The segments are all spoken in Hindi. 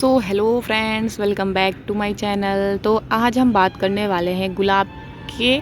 So hello friends, welcome back to my channel. तो आज हम बात करने वाले हैं गुलाब के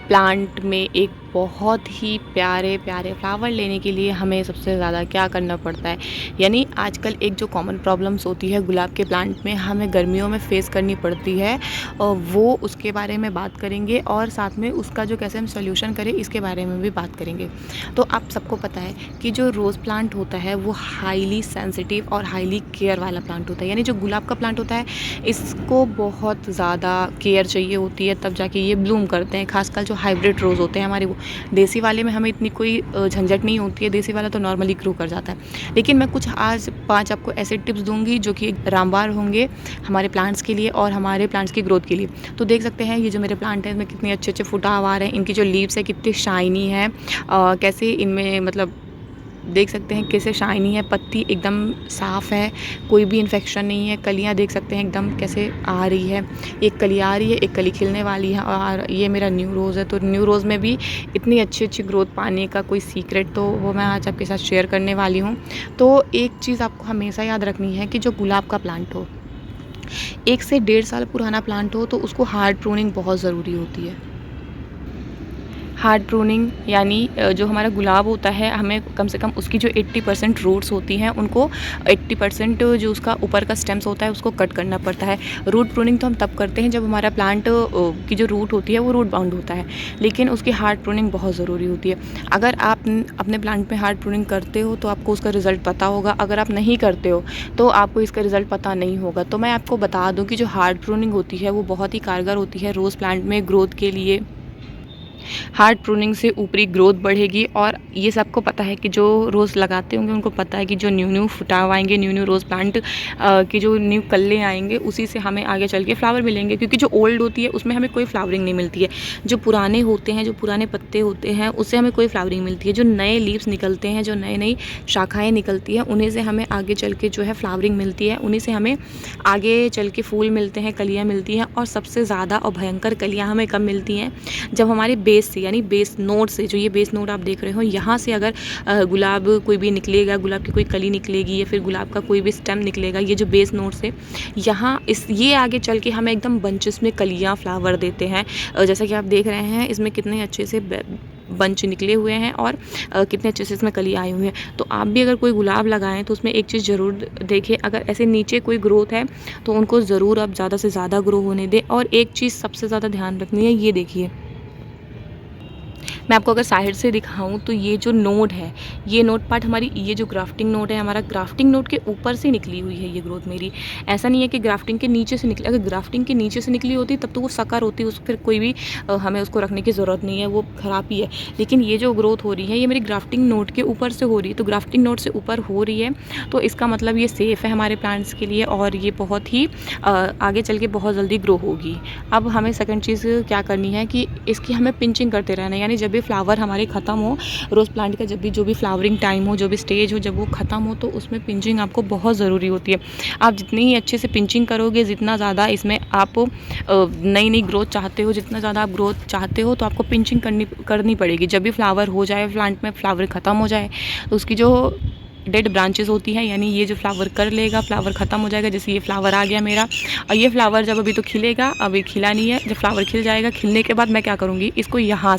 प्लांट में एक बहुत ही प्यारे प्यारे फ्लावर लेने के लिए हमें सबसे ज़्यादा क्या करना पड़ता है। यानी आजकल एक जो कॉमन प्रॉब्लम्स होती है गुलाब के प्लांट में हमें गर्मियों में फेस करनी पड़ती है, और वो उसके बारे में बात करेंगे और साथ में उसका जो कैसे हम सोल्यूशन करें इसके बारे में भी बात करेंगे। तो आप सबको पता है कि जो रोज़ प्लांट होता है वो हाईली सेंसिटिव और हाईली केयर वाला प्लांट होता है। यानी जो गुलाब का प्लांट होता है इसको बहुत ज़्यादा केयर चाहिए होती है, तब जाके ये ब्लूम करते हैं। खासकर जो हाइब्रिड रोज़ होते हैं हमारे, वो देसी वाले में हमें इतनी कोई झंझट नहीं होती है, देसी वाला तो नॉर्मली ग्रो कर जाता है। लेकिन मैं कुछ आज 5 आपको ऐसे टिप्स दूंगी जो कि रामबाण होंगे हमारे प्लांट्स के लिए और हमारे प्लांट्स की ग्रोथ के लिए। तो देख सकते हैं ये जो मेरे प्लांट हैं इनमें कितने अच्छे अच्छे फुटाव आ रहे हैं, इनकी जो लीव्स है कितनी शाइनी है, कैसे इनमें मतलब देख सकते हैं कैसे शाइनी है, पत्ती एकदम साफ़ है, कोई भी इन्फेक्शन नहीं है। कलियां देख सकते हैं एकदम कैसे आ रही है, एक कली आ रही है, एक कली खिलने वाली है। और ये मेरा न्यू रोज़ है, तो न्यू रोज़ में भी इतनी अच्छी अच्छी ग्रोथ पाने का कोई सीक्रेट तो वो मैं आज आपके साथ शेयर करने वाली हूँ। तो एक चीज़ आपको हमेशा याद रखनी है कि जो गुलाब का प्लांट हो, 1 से 1.5 साल पुराना प्लांट हो, तो उसको हार्ड प्रूनिंग बहुत ज़रूरी होती है। हार्ड प्रूनिंग यानी जो हमारा गुलाब होता है हमें कम से कम उसकी जो 80% रूट्स होती हैं उनको 80% जो उसका ऊपर का स्टेम्स होता है उसको कट करना पड़ता है। रूट प्रूनिंग तो हम तब करते हैं जब हमारा प्लांट की जो रूट होती है वो रूट बाउंड होता है, लेकिन उसकी हार्ड प्रूनिंग बहुत ज़रूरी होती है। अगर आप अपने प्लांट में हार्ड प्रूनिंग करते हो तो आपको उसका रिज़ल्ट पता होगा, अगर आप नहीं करते हो तो आपको इसका रिज़ल्ट पता नहीं होगा। तो मैं आपको बता दूँ कि जो हार्ड प्रूनिंग होती है वो बहुत ही कारगर होती है रोज़ प्लांट में ग्रोथ के लिए। हार्ड प्रूनिंग से ऊपरी ग्रोथ बढ़ेगी, और ये सबको पता है कि जो रोज़ लगाते होंगे उनको पता है कि जो न्यू न्यू फुटाव आएंगे, न्यू न्यू रोज़ प्लांट की जो न्यू कल्ले आएंगे उसी से हमें आगे चल के फ्लावर मिलेंगे। क्योंकि जो ओल्ड होती है उसमें हमें कोई फ्लावरिंग नहीं मिलती है, जो पुराने होते हैं, जो पुराने पत्ते होते हैं उससे हमें कोई फ्लावरिंग मिलती है। जो नए लीव्स निकलते हैं, जो नई नई शाखाएँ निकलती हैं, उन्हीं से हमें आगे चल के जो है फ्लावरिंग मिलती है, उन्हीं से हमें आगे चल के फूल मिलते हैं, कलियाँ मिलती हैं। और सबसे ज़्यादा और भयंकर कलियाँ हमें कब मिलती हैं, जब हमारे बेस से यानी बेस नोड से, जो ये बेस नोड आप देख रहे हो यहाँ से अगर गुलाब कोई भी निकलेगा, गुलाब की कोई कली निकलेगी या फिर गुलाब का कोई भी स्टेम निकलेगा, ये जो बेस नोड से यहाँ इस ये आगे चल के हमें एकदम बंचेस में कलियाँ फ्लावर देते हैं। जैसा कि आप देख रहे हैं इसमें कितने अच्छे से बंच निकले हुए हैं और कितने अच्छे से इसमें कली आई हुई है। तो आप भी अगर कोई गुलाब लगाएं तो उसमें एक चीज़ ज़रूर देखें, अगर ऐसे नीचे कोई ग्रोथ है तो उनको ज़रूर आप ज़्यादा से ज़्यादा ग्रो होने दें। और एक चीज़ सबसे ज़्यादा ध्यान रखनी है, ये देखिए मैं आपको अगर साइड से दिखाऊं तो ये जो नोड है, ये नोड पार्ट हमारी, ये जो ग्राफ्टिंग नोड है हमारा, ग्राफ्टिंग नोड के ऊपर से निकली हुई है ये ग्रोथ मेरी। ऐसा नहीं है कि ग्राफ्टिंग के नीचे से निकली, अगर ग्राफ्टिंग के नीचे से निकली होती तब तो वो सकर होती, उस फिर कोई भी हमें उसको रखने की ज़रूरत नहीं है, वो ख़राब ही है। लेकिन ये जो ग्रोथ हो रही है ये मेरी ग्राफ्टिंग नोड के ऊपर से हो रही है, तो ग्राफ्टिंग नोड से ऊपर हो रही है तो इसका मतलब ये सेफ़ है हमारे प्लांट्स के लिए और ये बहुत ही आगे चल के बहुत जल्दी ग्रो होगी। अब हमें सेकंड चीज़ क्या करनी है कि इसकी हमें पिंचिंग करते रहना है। यानी जब भी फ्लावर हमारे ख़त्म हो, रोज़ प्लांट का जब भी जो भी फ्लावरिंग टाइम हो, जो भी स्टेज हो, जब वो ख़त्म हो तो उसमें पिंचिंग आपको बहुत ज़रूरी होती है। आप जितनी ही अच्छे से पिंचिंग करोगे, जितना ज़्यादा इसमें आप नई नई ग्रोथ चाहते हो, जितना ज़्यादा आप ग्रोथ चाहते हो तो आपको पिंचिंग करनी पड़ेगी। जब भी फ्लावर हो जाए, प्लांट में फ्लावर ख़त्म हो जाए, तो उसकी जो डेड ब्रांचेस होती हैं, यानी ये जो फ्लावर कर लेगा, फ्लावर ख़त्म हो जाएगा। जैसे ये फ्लावर आ गया मेरा, और ये फ्लावर जब अभी तो खिलेगा, अभी खिला नहीं है, जब फ्लावर खिल जाएगा, खिलने के बाद मैं क्या करूँगी, इसको यहाँ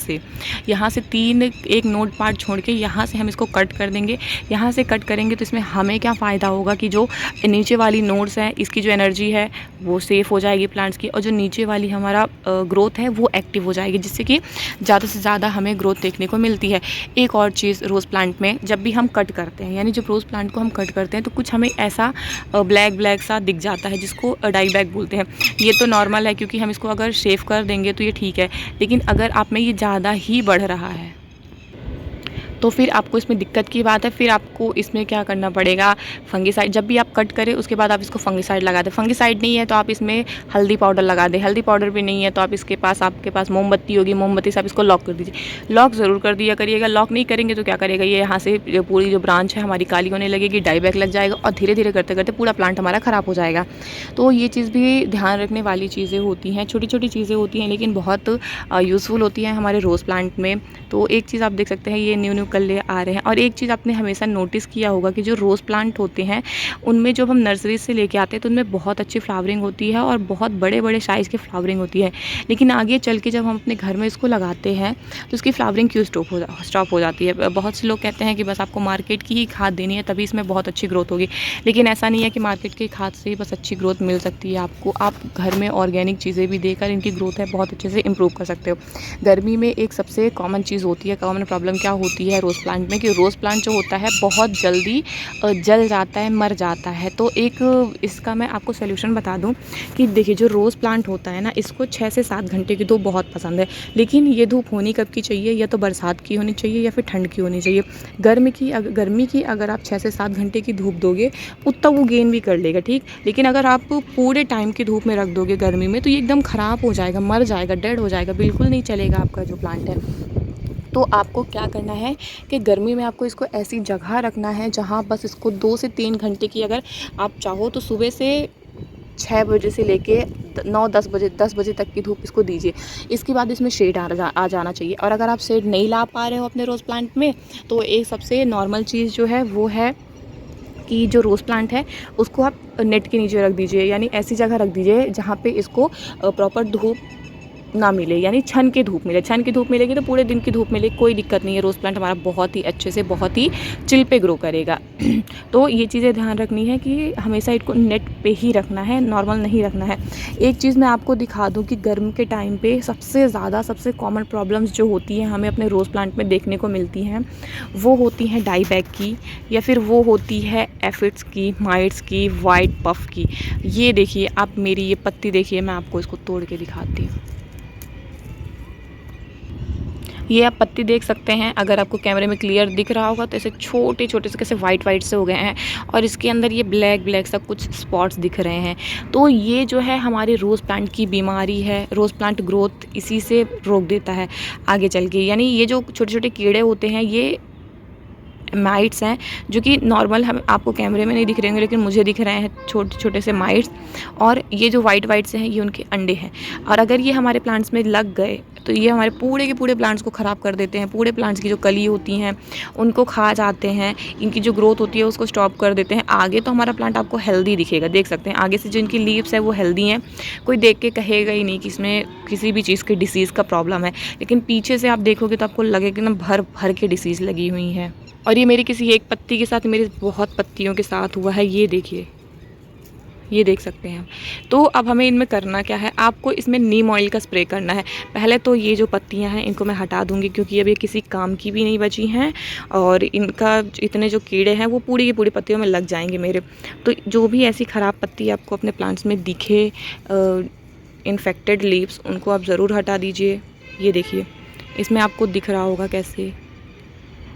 से 3 एक नोड पार्ट छोड़ के यहाँ से हम इसको कट कर देंगे। यहाँ से कट करेंगे तो इसमें हमें क्या फ़ायदा होगा कि जो नीचे वाली नोड्स हैं इसकी जो एनर्जी है वो सेफ़ हो जाएगी प्लांट्स की, और जो नीचे वाली हमारा ग्रोथ है वो एक्टिव हो जाएगी, जिससे कि ज़्यादा से ज़्यादा हमें ग्रोथ देखने को मिलती है। एक और चीज़, रोज़ प्लांट में जब भी हम कट करते हैं, यानी जब रोज़ प्लांट को हम कट करते हैं तो कुछ हमें ऐसा ब्लैक ब्लैक सा दिख जाता है जिसको डाई बैक बोलते हैं। ये तो नॉर्मल है क्योंकि हम इसको अगर शेव कर देंगे तो ये ठीक है, लेकिन अगर आप में ये ज़्यादा ही बढ़ रहा है तो फिर आपको इसमें दिक्कत की बात है। फिर आपको इसमें क्या करना पड़ेगा, फंगिसाइड। जब भी आप कट करें उसके बाद आप इसको फंगिसाइड लगा दें। फंगिसाइड नहीं है तो आप इसमें हल्दी पाउडर लगा दें। हल्दी पाउडर भी नहीं है तो आप आपके पास मोमबत्ती होगी, मोमबत्ती से आप इसको लॉक कर दीजिए। लॉक ज़रूर कर दिया करिएगा, लॉक नहीं करेंगे तो क्या करेगा, ये यहाँ से पूरी जो ब्रांच है हमारी काली होने लगेगी, डाई बैक लग जाएगा और धीरे धीरे करते करते पूरा प्लांट हमारा ख़राब हो जाएगा। तो ये चीज़ भी ध्यान रखने वाली चीज़ें होती हैं, छोटी छोटी चीज़ें होती हैं लेकिन बहुत यूज़फुल होती हैं हमारे रोज़ प्लांट में। तो एक चीज़ आप देख सकते हैं, ये न्यू न्यू कर ले आ रहे हैं। और एक चीज़ आपने हमेशा नोटिस किया होगा कि जो रोज़ प्लांट होते हैं उनमें जब हम नर्सरी से लेके आते हैं तो उनमें बहुत अच्छी फ्लावरिंग होती है और बहुत बड़े बड़े साइज़ की फ्लावरिंग होती है, लेकिन आगे चल के जब हम अपने घर में इसको लगाते हैं तो उसकी फ्लावरिंग क्यों स्टॉप हो जाती है। बहुत से लोग कहते हैं कि बस आपको मार्केट की ही खाद देनी है तभी इसमें बहुत अच्छी ग्रोथ होगी, लेकिन ऐसा नहीं है कि मार्केट की खाद से ही बस अच्छी ग्रोथ मिल सकती है आपको। आप घर में ऑर्गेनिक चीज़ें भी देकर इनकी ग्रोथ है बहुत अच्छे से इम्प्रूव कर सकते हो। गर्मी में एक सबसे कॉमन चीज़ होती है, कॉमन प्रॉब्लम क्या होती है रोज़ प्लांट में, कि रोज़ प्लांट जो होता है बहुत जल्दी जल जाता है, मर जाता है। तो एक इसका मैं आपको सोल्यूशन बता दूं कि देखिए जो रोज़ प्लांट होता है ना, इसको 6 से 7 घंटे की धूप बहुत पसंद है, लेकिन ये धूप होनी कब की चाहिए, या तो बरसात की होनी चाहिए या फिर ठंड की होनी चाहिए। गर्मी की अगर आप 6 से 7 घंटे की धूप दोगे उतना वो गेन भी कर लेगा, ठीक। लेकिन अगर आप पूरे टाइम की धूप में रख दोगे गर्मी में तो ये एकदम ख़राब हो जाएगा, मर जाएगा, डेड हो जाएगा, बिल्कुल नहीं चलेगा आपका जो प्लांट है। तो आपको क्या करना है कि गर्मी में आपको इसको ऐसी जगह रखना है जहाँ बस इसको 2 से 3 घंटे की, अगर आप चाहो तो सुबह से 6 बजे से लेके 9-10 बजे 10 बजे तक की धूप इसको दीजिए। इसके बाद इसमें शेड आ जाना चाहिए। और अगर आप शेड नहीं ला पा रहे हो अपने रोज़ प्लांट में तो एक सबसे नॉर्मल चीज़ जो है वो है कि जो रोज़ प्लांट है उसको आप नेट के नीचे रख दीजिए, यानी ऐसी जगह रख दीजिए जहाँ पे इसको प्रॉपर धूप ना मिले, यानी छन की धूप मिले। छन की धूप मिलेगी तो पूरे दिन की धूप मिलेगी, कोई दिक्कत नहीं है, रोज़ प्लांट हमारा बहुत ही अच्छे से बहुत ही चिल पे ग्रो करेगा। तो ये चीज़ें ध्यान रखनी है कि हमेशा इसको नेट पे ही रखना है, नॉर्मल नहीं रखना है। एक चीज़ मैं आपको दिखा दूँ कि गर्मी के टाइम पे सबसे कॉमन प्रॉब्लम्स जो होती हैं हमें अपने रोज़ प्लांट में देखने को मिलती हैं, वो होती हैं डाई बैक की, या फिर वो होती है एफिड्स की, माइट्स की, वाइट पफ की। ये देखिए आप मेरी ये पत्ती देखिए, मैं आपको इसको तोड़ के दिखाती हूँ। ये आप पत्ती देख सकते हैं, अगर आपको कैमरे में क्लियर दिख रहा होगा तो ऐसे छोटे छोटे से कैसे वाइट से हो गए हैं, और इसके अंदर ये ब्लैक सा कुछ स्पॉट्स दिख रहे हैं। तो ये जो है हमारे रोज़ प्लांट की बीमारी है, रोज़ प्लांट ग्रोथ इसी से रोक देता है आगे चल के। यानी ये जो छोटे छोटे कीड़े होते हैं ये माइट्स हैं, जो कि नॉर्मल हम आपको कैमरे में नहीं दिख रहे होंगे लेकिन मुझे दिख रहे हैं छोटे छोटे से माइट्स, और ये जो वाइट से हैं ये उनके अंडे हैं। और अगर ये हमारे प्लांट्स में लग गए तो ये हमारे पूरे के पूरे प्लांट्स को ख़राब कर देते हैं। पूरे प्लांट्स की जो कली होती हैं उनको खा जाते हैं, इनकी जो ग्रोथ होती है उसको स्टॉप कर देते हैं। आगे तो हमारा प्लांट आपको हेल्दी दिखेगा, देख सकते हैं आगे से जो इनकी लीव्स है वो हेल्दी हैं, कोई देख के कहेगा ही नहीं कि इसमें किसी भी चीज़ की डिसीज़ का प्रॉब्लम है। लेकिन पीछे से आप देखोगे तो आपको लगेगा ना भर भर के डिसीज़ लगी हुई हैं। और ये मेरी किसी एक पत्ती के साथ, मेरी बहुत पत्तियों के साथ हुआ है, ये देखिए, ये देख सकते हैं। तो अब हमें इनमें करना क्या है, आपको इसमें नीम ऑयल का स्प्रे करना है। पहले तो ये जो पत्तियां हैं इनको मैं हटा दूंगी क्योंकि अब ये किसी काम की भी नहीं बची हैं, और इनका इतने जो कीड़े हैं वो पूरी की पूरी पत्तियों में लग जाएंगे मेरे। तो जो भी ऐसी ख़राब पत्ती आपको अपने प्लांट्स में दिखे, इन्फेक्टेड लीव्स, उनको आप ज़रूर हटा दीजिए। ये देखिए इसमें आपको दिख रहा होगा कैसे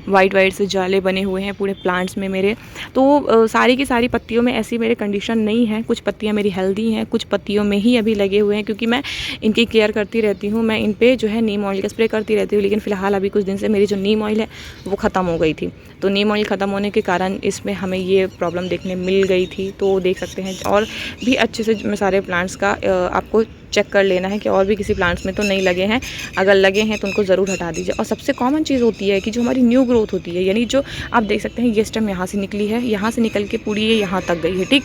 वाइट से जाले बने हुए हैं पूरे प्लांट्स में मेरे। तो सारी की सारी पत्तियों में ऐसी मेरे कंडीशन नहीं है, कुछ पत्तियां मेरी हेल्दी हैं, कुछ पत्तियों में ही अभी लगे हुए हैं क्योंकि मैं इनकी केयर करती रहती हूँ। मैं इन पे जो है नीम ऑयल का स्प्रे करती रहती हूँ, लेकिन फ़िलहाल अभी कुछ दिन से मेरी जो नीम ऑयल है वो ख़त्म हो गई थी। तो नीम ऑयल ख़त्म होने के कारण इसमें हमें ये प्रॉब्लम देखने मिल गई थी। तो देख सकते हैं, और भी अच्छे से मैं सारे प्लांट्स का आपको चेक कर लेना है कि और भी किसी प्लांट्स में तो नहीं लगे हैं। अगर लगे हैं तो उनको ज़रूर हटा दीजिए। और सबसे कॉमन चीज़ होती है कि जो हमारी न्यू ग्रोथ होती है, यानी जो आप देख सकते हैं ये स्टेम यहाँ से निकली है, यहाँ से निकल के पूरी ये यहाँ तक गई है, ठीक।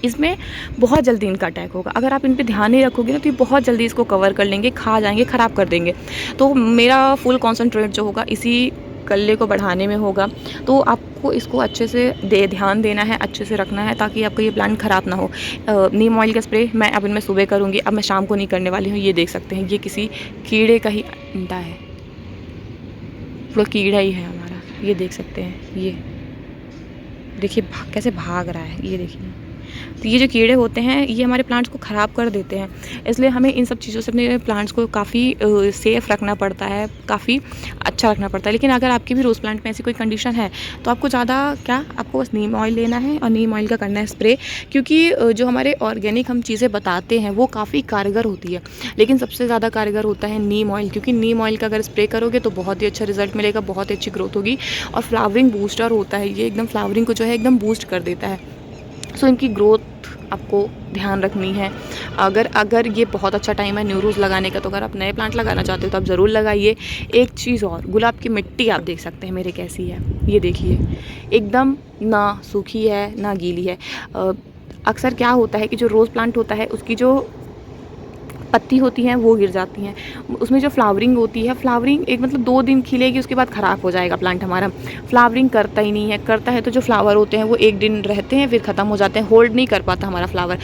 इसमें बहुत जल्दी इनका अटैक होगा। अगर आप इन पे ध्यान नहीं रखोगे ना तो ये बहुत जल्दी इसको कवर कर लेंगे, खा जाएंगे, ख़राब कर देंगे। तो मेरा फुल कॉन्सेंट्रेट जो होगा इसी कल्ले को बढ़ाने में होगा। तो आपको इसको अच्छे से ध्यान देना है, अच्छे से रखना है ताकि आपका ये प्लांट ख़राब ना हो। नीम ऑयल का स्प्रे मैं अब इनमें सुबह करूँगी, अब मैं शाम को नहीं करने वाली हूँ। ये देख सकते हैं ये किसी कीड़े का ही अंडा है, पूरा कीड़ा ही है हमारा। ये देख सकते हैं, ये देखिए कैसे भाग रहा है, ये देखिए। तो ये जो कीड़े होते हैं ये हमारे प्लांट्स को ख़राब कर देते हैं, इसलिए हमें इन सब चीज़ों से अपने प्लांट्स को काफ़ी सेफ़ रखना पड़ता है, काफ़ी अच्छा रखना पड़ता है। लेकिन अगर आपकी भी रोज़ प्लांट में ऐसी कोई कंडीशन है तो आपको ज़्यादा क्या, आपको बस नीम ऑयल लेना है और नीम ऑयल का करना है स्प्रे। क्योंकि जो हमारे ऑर्गेनिक हम चीज़ें बताते हैं वो काफ़ी कारगर होती है, लेकिन सबसे ज़्यादा कारगर होता है नीम ऑयल। क्योंकि नीम ऑयल का अगर स्प्रे करोगे तो बहुत ही अच्छा रिजल्ट मिलेगा, बहुत ही अच्छी ग्रोथ होगी। और फ्लावरिंग बूस्टर होता है ये, एकदम फ्लावरिंग को जो है एकदम बूस्ट कर देता है। सो इनकी ग्रोथ आपको ध्यान रखनी है। अगर अगर ये बहुत अच्छा टाइम है न्यू रोज़ लगाने का, तो अगर आप नए प्लांट लगाना चाहते हो तो आप ज़रूर लगाइए। एक चीज़ और, गुलाब की मिट्टी आप देख सकते हैं मेरे कैसी है, ये देखिए एकदम ना सूखी है ना गीली है। अक्सर क्या होता है कि जो रोज़ प्लांट होता है उसकी जो पत्ती होती हैं वो गिर जाती हैं, उसमें जो फ्लावरिंग होती है, फ्लावरिंग एक मतलब 2 दिन खिलेगी, उसके बाद ख़राब हो जाएगा प्लांट हमारा। फ्लावरिंग करता ही नहीं है, करता है तो जो फ्लावर होते हैं वो 1 दिन रहते हैं फिर ख़त्म हो जाते हैं, होल्ड नहीं कर पाता हमारा फ्लावर।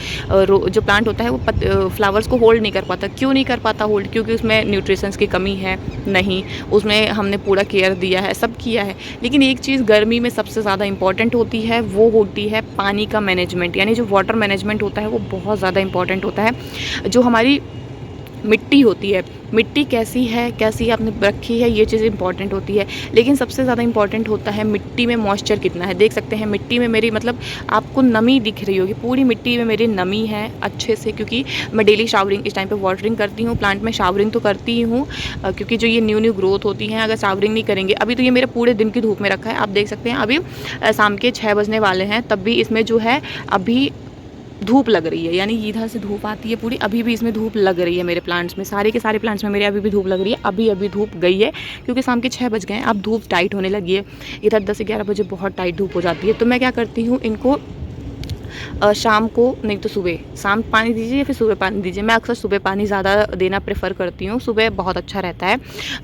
जो प्लांट होता है वो फ्लावर्स को होल्ड नहीं कर पाता। क्यों नहीं कर पाता होल्ड? क्योंकि उसमें न्यूट्रिशंस की कमी है नहीं, उसमें हमने पूरा केयर दिया है, सब किया है। लेकिन एक चीज़ गर्मी में सबसे ज़्यादा इंपॉर्टेंट होती है, वो होती है पानी का मैनेजमेंट, यानी जो वाटर मैनेजमेंट होता है वो बहुत ज़्यादा इंपॉर्टेंट होता है। जो हमारी मिट्टी होती है, मिट्टी कैसी है, कैसी आपने रखी है, ये चीज़ इंपॉर्टेंट होती है। लेकिन सबसे ज़्यादा इंपॉर्टेंट होता है मिट्टी में मॉइस्चर कितना है। देख सकते हैं मिट्टी में मेरी मतलब आपको नमी दिख रही होगी, पूरी मिट्टी में मेरी नमी है अच्छे से, क्योंकि मैं डेली शावरिंग इस टाइम पे वाटरिंग करती हूँ। प्लांट में शावरिंग तो करती ही हूँ, क्योंकि जो ये न्यू ग्रोथ होती हैं अगर शावरिंग नहीं करेंगे, अभी तो ये मेरे पूरे दिन की धूप में रखा है, आप देख सकते हैं। अभी शाम के 6 बजने वाले हैं, तब भी इसमें जो है अभी धूप लग रही है, यानी इधर से धूप आती है पूरी, अभी भी इसमें धूप लग रही है। मेरे प्लांट्स में, सारे के सारे प्लांट्स में मेरे अभी भी धूप लग रही है। अभी धूप गई है क्योंकि शाम के 6 बज गए हैं, अब धूप टाइट होने लगी है। इधर 10 से 11 बजे बहुत टाइट धूप हो जाती है। तो मैं क्या करती हूँ, इनको शाम को नहीं तो सुबह, शाम पानी दीजिए या फिर सुबह पानी दीजिए। मैं अक्सर सुबह पानी ज़्यादा देना प्रेफर करती हूँ, सुबह बहुत अच्छा रहता है।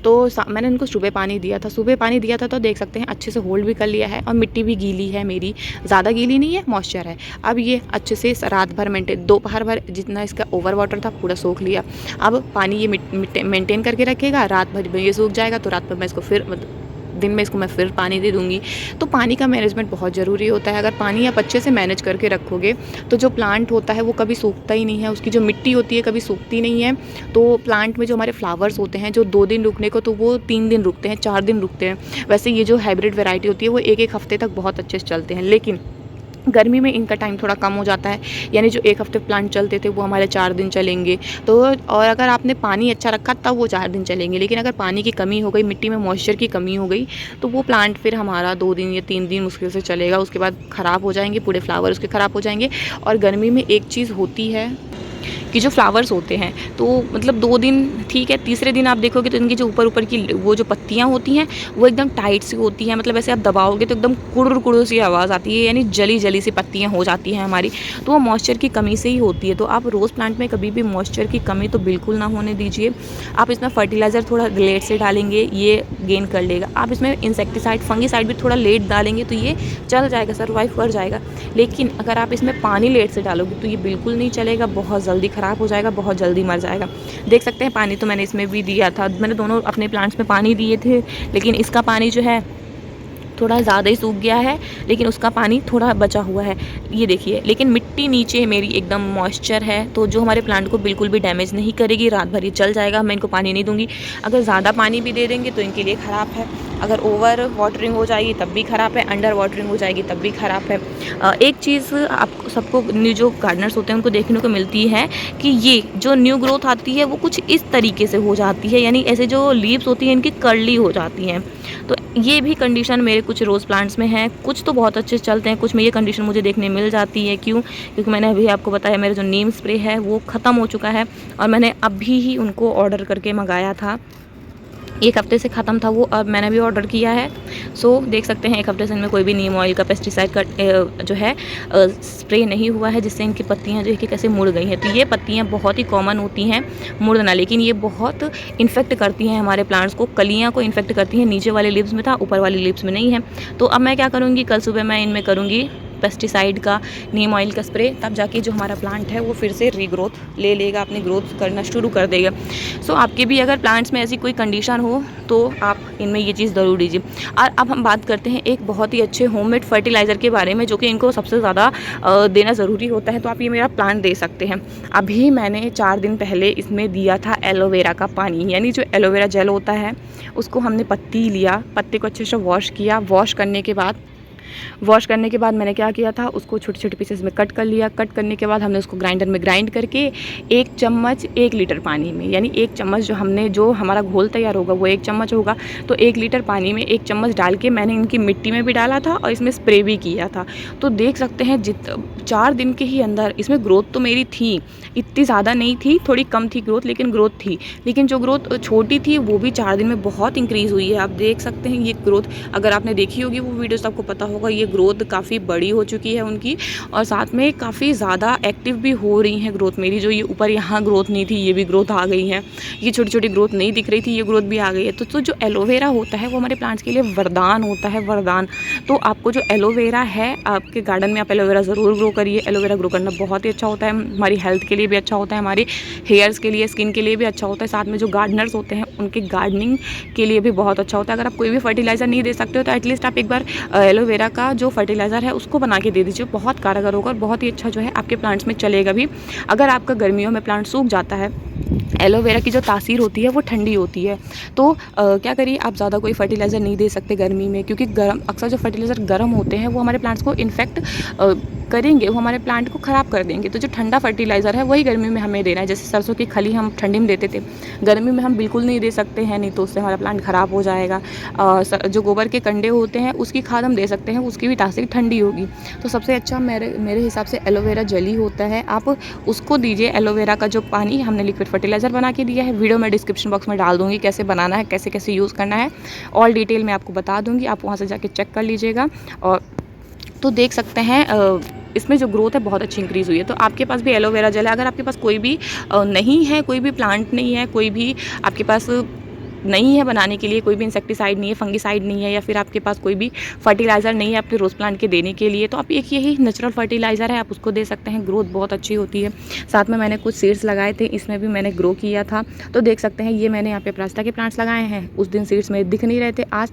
तो मैंने इनको सुबह पानी दिया था, तो देख सकते हैं अच्छे से होल्ड भी कर लिया है और मिट्टी भी गीली है मेरी, ज़्यादा गीली नहीं है, मॉइस्चर है। अब ये अच्छे से रात भर मेंटेन, दोपहर भर जितना इसका ओवर वाटर था पूरा सोख लिया। अब पानी ये मेंटेन करके रखेगा, रात भर ये सूख जाएगा तो रात भर मैं इसको फिर दिन में इसको मैं फिर पानी दे दूँगी। तो पानी का मैनेजमेंट बहुत ज़रूरी होता है। अगर पानी आप अच्छे से मैनेज करके रखोगे तो जो प्लांट होता है वो कभी सूखता ही नहीं है, उसकी जो मिट्टी होती है कभी सूखती नहीं है। तो प्लांट में जो हमारे फ्लावर्स होते हैं, जो 2 दिन रुकने को तो वो 3 दिन रुकते हैं, 4 दिन रुकते हैं। वैसे ये जो हाइब्रिड वैरायटी होती है वो 1-1 हफ्ते तक बहुत अच्छे से चलते हैं। लेकिन गर्मी में इनका टाइम थोड़ा कम हो जाता है, यानी जो 1 हफ्ते प्लांट चलते थे वो हमारे 4 दिन चलेंगे। तो और अगर आपने पानी अच्छा रखा तब वो 4 दिन चलेंगे, लेकिन अगर पानी की कमी हो गई, मिट्टी में मॉइस्चर की कमी हो गई, तो वो प्लांट फिर हमारा 2 दिन या 3 दिन मुश्किल से चलेगा, उसके बाद ख़राब हो जाएंगे, पूरे फ्लावर उसके ख़राब हो जाएंगे। और गर्मी में एक चीज़ होती है कि जो फ्लावर्स होते हैं तो मतलब 2 दिन ठीक है, तीसरे दिन आप देखोगे तो इनकी जो ऊपर की वो जो पत्तियाँ होती हैं वो एकदम टाइट सी होती हैं, मतलब ऐसे आप दबाओगे तो एकदम कुड़ुर सी आवाज़ आती है, यानी जली सी पत्तियाँ हो जाती हैं हमारी। तो वो मॉइस्चर की कमी से ही होती है। तो आप रोज़ प्लांट में कभी भी मॉइस्चर की कमी तो बिल्कुल ना होने दीजिए। आप इसमें फर्टिलाइज़र थोड़ा लेट से डालेंगे, ये गेन कर लेगा। आप इसमें इंसेक्टिसाइड, फंगिसाइड भी थोड़ा लेट डालेंगे तो ये चल जाएगा, सर्वाइव कर जाएगा। लेकिन अगर आप इसमें पानी लेट से डालोगे तो ये बिल्कुल नहीं चलेगा, बहुत जल्दी ख़राब हो जाएगा, बहुत जल्दी मर जाएगा। देख सकते हैं पानी तो मैंने इसमें भी दिया था, मैंने दोनों अपने प्लांट्स में पानी दिए थे, लेकिन इसका पानी जो है थोड़ा ज़्यादा ही सूख गया है, लेकिन उसका पानी थोड़ा बचा हुआ है, ये देखिए। लेकिन मिट्टी नीचे मेरी एकदम मॉइस्चर है, तो जो हमारे प्लांट को बिल्कुल भी डैमेज नहीं करेगी, रात भर ये चल जाएगा। मैं इनको पानी नहीं दूंगी। अगर ज़्यादा पानी भी दे देंगे तो इनके लिए ख़राब है, अगर ओवर वाटरिंग हो जाएगी तब भी ख़राब है, अंडर वाटरिंग हो जाएगी तब भी ख़राब है। एक चीज़ आप सबको, जो गार्डनर्स होते हैं उनको देखने को मिलती है कि ये जो न्यू ग्रोथ आती है वो कुछ इस तरीके से हो जाती है, यानी ऐसे जो लीव्स होती हैं इनकी कर्ली हो जाती हैं। तो ये भी कंडीशन मेरे कुछ रोज़ प्लांट्स में है, कुछ तो बहुत अच्छे चलते हैं, कुछ में ये कंडीशन मुझे देखने मिल जाती है। क्यों? क्योंकि मैंने अभी आपको बताया मेरा जो नीम स्प्रे है वो ख़त्म हो चुका है और मैंने अभी ही उनको ऑर्डर करके मंगाया था, 1 हफ्ते से ख़त्म था वो, अब मैंने भी ऑर्डर किया है। सो देख सकते हैं 1 हफ्ते से इनमें कोई भी नीम ऑयल का पेस्टिसाइड का जो है स्प्रे नहीं हुआ है, जिससे इनकी पत्तियां जो है कि कैसे मुड़ गई हैं। तो ये पत्तियां बहुत ही कॉमन होती हैं मुड़ना, लेकिन ये बहुत इन्फेक्ट करती हैं हमारे प्लांट्स को, कलियां को इन्फेक्ट करती हैं। नीचे वाले लीव्स में था, ऊपर वाले लीव्स में नहीं है। तो अब मैं क्या करूँगी, कल सुबह मैं इनमें करूँगी पेस्टिसाइड का, नीम ऑयल का स्प्रे, तब जाके जो हमारा प्लांट है वो फिर से रीग्रोथ ले लेगा, अपनी ग्रोथ करना शुरू कर देगा। सो आपके भी अगर प्लांट्स में ऐसी कोई कंडीशन हो तो आप इनमें ये चीज़ ज़रूर दीजिए। और अब हम बात करते हैं एक बहुत ही अच्छे होममेड फर्टिलाइज़र के बारे में, जो कि इनको सबसे ज़्यादा देना ज़रूरी होता है। तो आप ये मेरा प्लांट दे सकते हैं। अभी मैंने 4 दिन पहले इसमें दिया था एलोवेरा का पानी, यानी जो एलोवेरा जेल होता है उसको हमने पत्ती लिया, पत्ते को अच्छे से वॉश किया, वॉश करने के बाद वॉश करने के बाद मैंने क्या किया था, उसको छोटे छोटे पीसेस में कट कर लिया। कट करने के बाद हमने उसको ग्राइंडर में ग्राइंड करके 1 चम्मच 1 लीटर पानी में, यानी 1 चम्मच जो हमारा घोल तैयार होगा वो 1 चम्मच होगा, तो 1 लीटर पानी में 1 चम्मच डाल के मैंने इनकी मिट्टी में भी डाला था और इसमें स्प्रे भी किया था। तो देख सकते हैं 4 दिन के ही अंदर इसमें ग्रोथ तो मेरी थी, इतनी ज़्यादा नहीं थी, थोड़ी कम थी ग्रोथ, लेकिन ग्रोथ थी। लेकिन जो ग्रोथ छोटी थी वो भी 4 दिन में बहुत इंक्रीज़ हुई है। आप देख सकते हैं ये ग्रोथ, अगर आपने देखी होगी वो वीडियोस, आपको पता होगा ये ग्रोथ काफ़ी बड़ी हो चुकी है उनकी, और साथ में काफ़ी ज़्यादा एक्टिव भी हो रही हैं ग्रोथ मेरी। जो ये ऊपर यहाँ ग्रोथ नहीं थी, ये भी ग्रोथ आ गई है। ये छोटी छोटी ग्रोथ नहीं दिख रही थी, ये ग्रोथ भी आ गई है। तो जो एलोवेरा होता है वो हमारे प्लांट्स के लिए वरदान होता है, वरदान। तो आपको जो एलोवेरा है, आपके गार्डन में आप एलोवेरा ज़रूर ग्रो करिए। एलोवेरा ग्रो करना बहुत ही अच्छा होता है, हमारी हेल्थ के लिए भी अच्छा होता है, हमारी हेयर्स के लिए, स्किन के लिए भी अच्छा होता है। साथ में जो गार्डनर्स होते हैं उनके गार्डनिंग के लिए भी बहुत अच्छा होता है। अगर आप कोई भी फर्टिलाइज़र नहीं दे सकते हो तो एटलीस्ट आप एक बार एलोवेरा का जो फर्टिलाइज़र है उसको बना के दे दीजिए, बहुत कारगर होगा और बहुत ही अच्छा जो है आपके प्लांट्स में चलेगा भी। अगर आपका गर्मियों में प्लांट सूख जाता है, एलोवेरा की जो तासीर होती है वो ठंडी होती है, तो क्या करिए, आप ज़्यादा कोई फर्टिलाइज़र नहीं दे सकते गर्मी में, क्योंकि गर्म, अक्सर जो फर्टिलाइज़र गर्म होते हैं वो हमारे प्लांट्स को इन्फेक्ट करेंगे, वो हमारे प्लांट को ख़राब कर देंगे। तो जो ठंडा फर्टिलाइज़र है वही गर्मी में हमें देना है। जैसे सरसों की खली हम ठंडी में देते थे, गर्मी में हम बिल्कुल नहीं दे सकते हैं, नहीं तो उससे हमारा प्लांट ख़राब हो जाएगा। जो गोबर के कंडे होते हैं उसकी खाद हम दे सकते हैं, उसकी भी तासीर ठंडी होगी। तो सबसे अच्छा मेरे हिसाब से एलोवेरा जेल ही होता है, आप उसको दीजिए। एलोवेरा का जो पानी हमने लिक्विड फर्टिलाइज़र बना के दिया है, वीडियो में डिस्क्रिप्शन बॉक्स में डाल दूँगी कैसे बनाना है, कैसे कैसे यूज़ करना है, ऑल डिटेल में आपको बता दूँगी, आप वहाँ से जाके चेक कर लीजिएगा। और तो देख सकते हैं इसमें जो ग्रोथ है बहुत अच्छी इंक्रीज़ हुई है। तो आपके पास भी एलोवेरा जेल है, अगर आपके पास कोई भी नहीं है, कोई भी प्लांट नहीं है, कोई भी आपके पास नहीं है बनाने के लिए, कोई भी इंसेक्टिसाइड नहीं है, फंगिसाइड नहीं है, या फिर आपके पास कोई भी फर्टिलाइज़र नहीं है अपने रोज़ प्लांट के देने के लिए, तो आप एक यही नेचुरल फर्टिलाइज़र है, आप उसको दे सकते हैं। ग्रोथ बहुत अच्छी होती है। साथ में मैंने कुछ सीड्स लगाए थे, इसमें भी मैंने ग्रो किया था। तो देख सकते हैं ये मैंने यहाँ पे प्लास्टा के प्लांट्स लगाए हैं। उस दिन सीड्स में दिख नहीं रहे थे, आज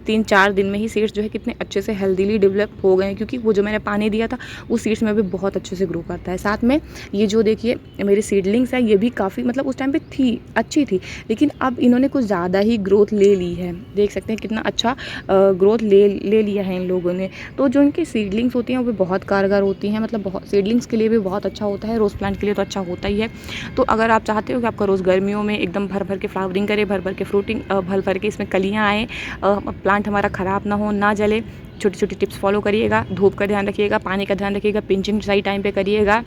3-4 दिन में ही सीड्स जो है कितने अच्छे से हेल्दीली डेवलप हो गए हैं, क्योंकि वो जो मैंने पानी दिया था उस सीड्स में भी बहुत अच्छे से ग्रो करता है। साथ में ये जो देखिए मेरी सीडलिंग्स है, ये भी काफ़ी मतलब उस टाइम पे थी, अच्छी थी, लेकिन अब इन्होंने कुछ ज़्यादा ही ग्रोथ ले ली है। देख सकते हैं कितना अच्छा ग्रोथ ले लिया है इन लोगों ने। तो जो इनकी सीडलिंग्स होती हैं वो भी बहुत कारगर होती हैं, मतलब बहुत सीडलिंग्स के लिए भी बहुत अच्छा होता है, रोज़ प्लांट के लिए तो अच्छा होता ही है। तो अगर आप चाहते हो कि आपका रोज़ गर्मियों में एकदम भर भर के फ्लावरिंग करे, भर भर के फ्रूटिंग, भर भर के इसमें कलियाँ आए, प्लांट हमारा ख़राब ना हो, ना जले, छोटी छोटी टिप्स फॉलो करिएगा। धूप का ध्यान रखिएगा, पानी का ध्यान रखिएगा, पिंचिंग सही टाइम पे करिएगा।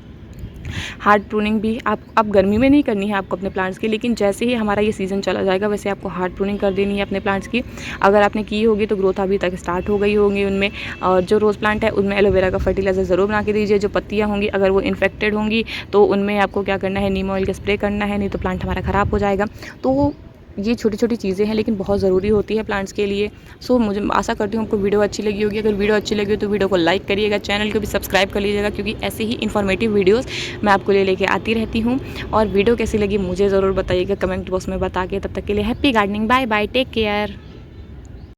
हार्ड प्रूनिंग भी आप अब गर्मी में नहीं करनी है आपको अपने प्लांट्स की, लेकिन जैसे ही हमारा ये सीज़न चला जाएगा वैसे आपको हार्ड प्रूनिंग कर देनी है अपने प्लांट्स की। अगर आपने की होगी तो ग्रोथ अभी तक स्टार्ट हो गई होंगी उनमें। और जो रोज़ प्लांट है उनमें एलोवेरा का फर्टिलाइज़र ज़रूर बना के दीजिए। जो पत्तियाँ होंगी अगर वो इन्फेक्टेड होंगी तो उनमें आपको क्या करना है, नीम ऑयल का स्प्रे करना है, नहीं तो प्लांट हमारा ख़राब हो जाएगा। तो ये छोटी छोटी चीज़ें हैं लेकिन बहुत ज़रूरी होती है प्लांट्स के लिए। सो मुझे आशा करती हूँ आपको वीडियो अच्छी लगी होगी। अगर वीडियो अच्छी लगी हो तो वीडियो को लाइक करिएगा, चैनल को भी सब्सक्राइब कर लीजिएगा, क्योंकि ऐसे ही इन्फॉर्मेटिव वीडियोस मैं आपको लेके आती रहती हूँ। और वीडियो कैसी लगी मुझे ज़रूर बताइएगा कमेंट बॉक्स में बता के। तब तक के लिए happy gardening, bye bye, take care.